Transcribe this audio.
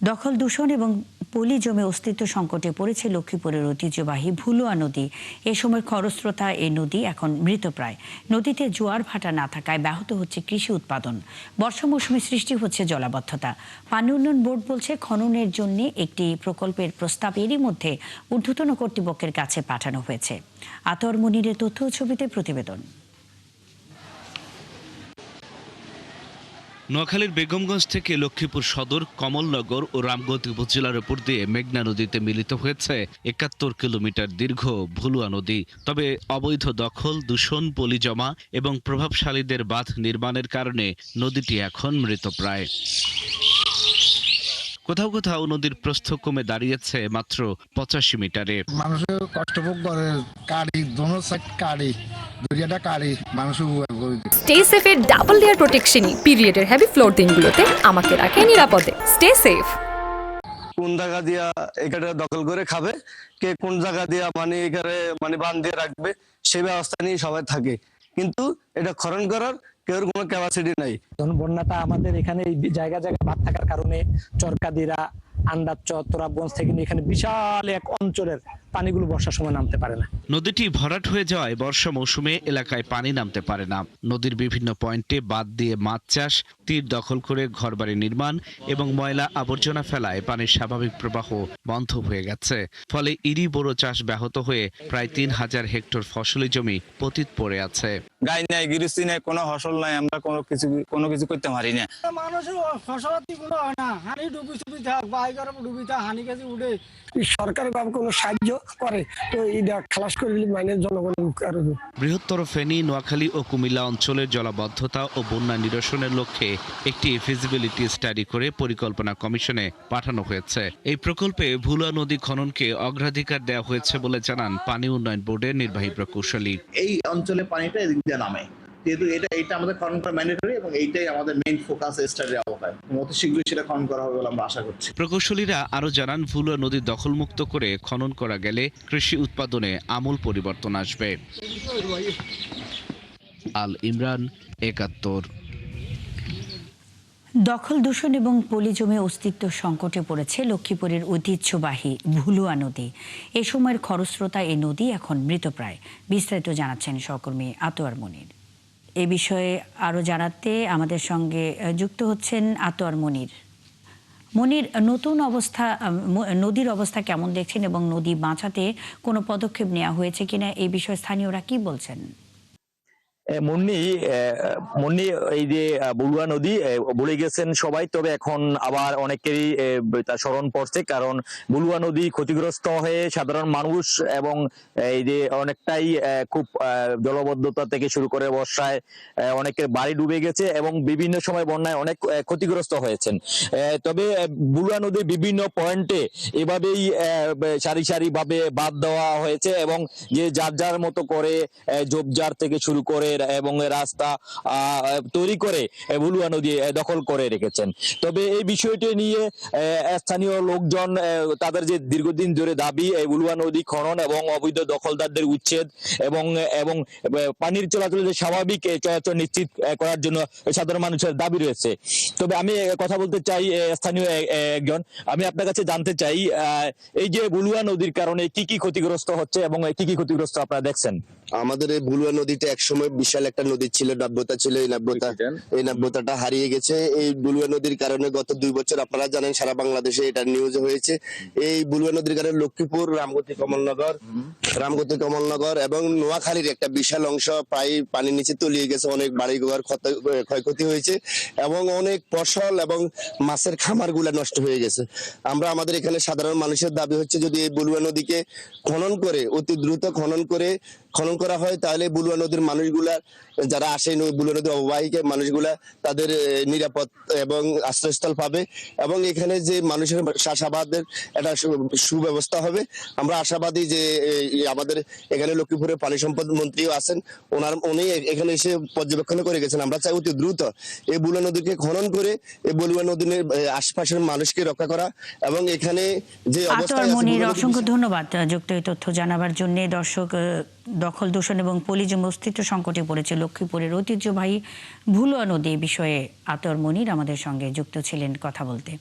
দখল দূষণ এবং পলি জমে অস্তিত্ব সংকটে পড়েছে লক্ষ্মীপুরের ঐতিহ্যবাহী ভুলুয়া নদী। এ সময় খরস্রোতা এই নদী এখন মৃতপ্রায়। নদীতে জোয়ার ভাটা না থাকায় ব্যাহত হচ্ছে কৃষি উৎপাদন। বর্ষা মৌসুমে সৃষ্টি হচ্ছে জলাবদ্ধতা। পানি উন্নয়ন বোর্ড বলছে খননের জন্য একটি প্রকল্পের প্রস্তাব এরই মধ্যে ঊর্ধ্বতন কর্তৃপক্ষের কাছে পাঠানো হয়েছে। আতর মনিরের তথ্য ও ছবিতে প্রতিবেদন। নোয়াখালীর বেগমগঞ্জ থেকে লক্ষ্মীপুর সদর, কমলনগর ও রামগতি উপজেলার উপর দিয়ে মেঘনা নদীতে মিলিত হয়েছে ৭১ কিলোমিটার দীর্ঘ ভুলুয়া নদী। তবে অবৈধ দখল, দূষণ, পলি জমা এবং প্রভাবশালীদের বাঁধ নির্মাণের কারণে নদীটি এখন মৃতপ্রায়। কোথাও কোথাও নদীর প্রস্থ কমে দাঁড়িয়েছে মাত্র ৮৫ মিটারে। মানুষের কষ্ট ভোগ করে, কাড়ি দোনো সাইড কাড়ি দুইটা কাড়ি মানুষের স্টে সেফের ডাবল লেয়ার প্রোটেকশনই পিরিয়ডের হেভি ফ্লোর দিনগুলোতে আমাকে রাখে নিরাপদে। Stay safe. কোন জায়গা দিয়া এখানে দখল করে খাবে, কে কোন জায়গা দিয়া মানে এখানে মানে বাঁধ দিয়ে রাখবে, সেই ব্যবস্থা নিয়ে সবাই থাকে, কিন্তু এটা খনন করার কেউ কোনো ক্যাপাসিটি নাই। বন্যাটা আমাদের এখানে জায়গা জায়গা বাদ থাকার কারণে চরকাদিরা, আন্দাজচর, তোরাবগঞ্জ থেকে এখানে বিশাল এক অঞ্চলের পানিগুলো বর্ষার সময় নামতে পারে না। নদীটি ভরাট হয়ে যাওয়ায় বর্ষা মৌসুমে এলাকায় পানি নামতে পারে না। নদীর বিভিন্ন পয়েন্টে বাঁধ দিয়ে মাছ চাষ, তীর দখল করে ঘরবাড়ি নির্মাণ এবং ময়লা আবর্জনা ফেলায় পানির স্বাভাবিক প্রবাহ বন্ধ হয়ে গেছে। ফলে ইরি বোরো চাষ ব্যাহত হয়ে প্রায় ৩,০০০ হেক্টর ফসলি জমি পতিত পড়ে আছে। গাই নাই, গৃহস্থী নাই, কোনো ফসল নাই, আমরা কোনো কিছু করতে পারি না। মানুষের ফসলাতি কোনো হয় না, হানি ডুবি থাক বাইকার ডুবি থাক, হানি কাছে উঠে। সরকার ভাবে কোনো সাহায্য করে তো এটা খালাস করে দিলে মাইনের জনগণের উপকার হবে। বৃহত্তর ফেনী, নোয়াখালী ও কুমিল্লা অঞ্চলের জলাবদ্ধতা ও বন্যা নিরসনের লক্ষ্যে একটি ফিজিবিলিটি স্টাডি করে পরিকল্পনা কমিশনে পাঠানো হয়েছে। এই প্রকল্পে ভুলুয়া নদী খননকে অগ্রাধিকার দেওয়া হয়েছে বলে জানান পানি উন্নয়ন বোর্ডের নির্বাহী প্রকৌশলী। এই অঞ্চলে পানিটা এদিক দিয়ে নামে, যেহেতু এটা আমাদের খনন করা ম্যান্ডেটরি এবং এইটাই আমাদের মেইন ফোকাস স্টাডির আওতায়। অতি শীঘ্রই সেটা খনন করা হবে বলে আমরা আশা করছি। প্রকৌশলীরা আরো জানান, ভুলুয়া নদী দখলমুক্ত করে খনন করা গেলে কৃষি উৎপাদনে আমূল পরিবর্তন আসবে। আল ইমরান, ৭১। দখল দূষণ এবং পলি জমে অস্তিত্ব সংকটে পড়েছে লক্ষ্মীপুরের ঐতিহ্যবাহী ভুলুয়া নদী। এ সময়ের খরস্রোতা এই নদী এখন মৃতপ্রায়। বিস্তারিত জানাচ্ছেন সহকর্মী আতোয়ার মনির। এ বিষয়ে আরো জানাতে আমাদের সঙ্গে যুক্ত হচ্ছেন আতোয়ার মনির। মনির, নদীর অবস্থা কেমন দেখছেন এবং নদী বাঁচাতে কোনো পদক্ষেপ নেওয়া হয়েছে কিনা, এই বিষয়ে স্থানীয়রা কি বলছেন? মুন্নি এই যে ভুলুয়া নদী ভুলে গেছেন সবাই, তবে এখন আবার অনেকেরই তার স্মরণ পড়ছে, কারণ ভুলুয়া নদী ক্ষতিগ্রস্ত হয়ে সাধারণ মানুষ এবং এই যে অনেকটাই খুব জলবদ্ধতা থেকে শুরু করে বর্ষায় অনেকের বাড়ি ডুবে গেছে এবং বিভিন্ন সময় বন্যায় অনেক ক্ষতিগ্রস্ত হয়েছেন। তবে ভুলুয়া নদীর বিভিন্ন পয়েন্টে এভাবেই সারি সারি ভাবে বাঁধ দেওয়া হয়েছে এবং যে যার যার মতো করে ঝোপঝাড় থেকে শুরু করে এবং রাস্তা তৈরি করে ভুলুয়া নদী দখল করে রেখেছেন। তবে এই বিষয়টি নিয়ে স্থানীয় লোকজন তাদের যে দীর্ঘদিন ধরে দাবি এই ভুলুয়া নদী খনন এবং অবৈধ দখলদারদের উচ্ছেদ এবং পানির চলাচলের যে স্বাভাবিক চলাচল নিশ্চিত করার জন্য সাধারণ মানুষের দাবি রয়েছে। তবে আমি কথা বলতে চাই স্থানীয় একজন, আমি আপনার কাছে জানতে চাই এই যে ভুলুয়া নদীর কারণে কি কি ক্ষতিগ্রস্ত হচ্ছে এবং কি কি ক্ষতিগ্রস্ত আপনারা দেখছেন? আমাদের এই ভুলুয়া নদীতে একসময় বিশাল একটা নদী ছিল, নাব্যতা ছিল। এই নাব্যতাটা হারিয়ে গেছে এই ভুলুয়া নদীর কারণে। গত 2 বছর আপনারা জানেন সারা বাংলাদেশে এটা নিউজ হয়েছে। এই ভুলুয়া নদীর কারণে লক্ষ্মীপুর, রামগতি কমলনগর এবং নোয়াখালীর একটা বিশাল অংশ প্রায় পানির নিচে তলিয়ে গেছে। অনেক বাড়িঘর ক্ষয়ক্ষতি হয়েছে এবং অনেক ফসল এবং মাছের খামার গুলা নষ্ট হয়ে গেছে। আমরা আমাদের এখানে সাধারণ মানুষের দাবি হচ্ছে, যদি এই ভুলুয়া নদীকে খনন করে অতি দ্রুত খনন করা হয়, তাহলে ভুলুয়া নদীর মানুষগুলা যারা আসে ভুলুয়া নদীর অববাহিকা মানুষগুলা তাদের নিরাপদ এবং আশ্রয়স্থল পাবে এবং এখানে যে মানুষের চাষাবাদের একটা সুব্যবস্থা হবে। আমরা আশাবাদী যে আমাদের এখানে লক্ষ্মীপুরের পানি সম্পদ মন্ত্রীও আছেন, উনি এখানে এসে পর্যবেক্ষণ করে গেছেন। আমরা চাই অতি দ্রুত এই ভুলুয়া নদীকে খনন করে এই ভুলুয়া নদীর আশপাশের মানুষকে রক্ষা করা এবং এখানে যে অবস্থা। অসংখ্য ধন্যবাদ যুক্ত এই তথ্য জানাবার জন্য। দর্শক, দখল দূষণ এবং পলি জমে অস্তিত্ব সংকটে পড়েছে লক্ষ্মীপুরের ঐতিহ্যবাহী ভুলুয়া নদী বিষয়ে আতর মনির আমাদের সঙ্গে যুক্ত ছিলেন কথা বলতে।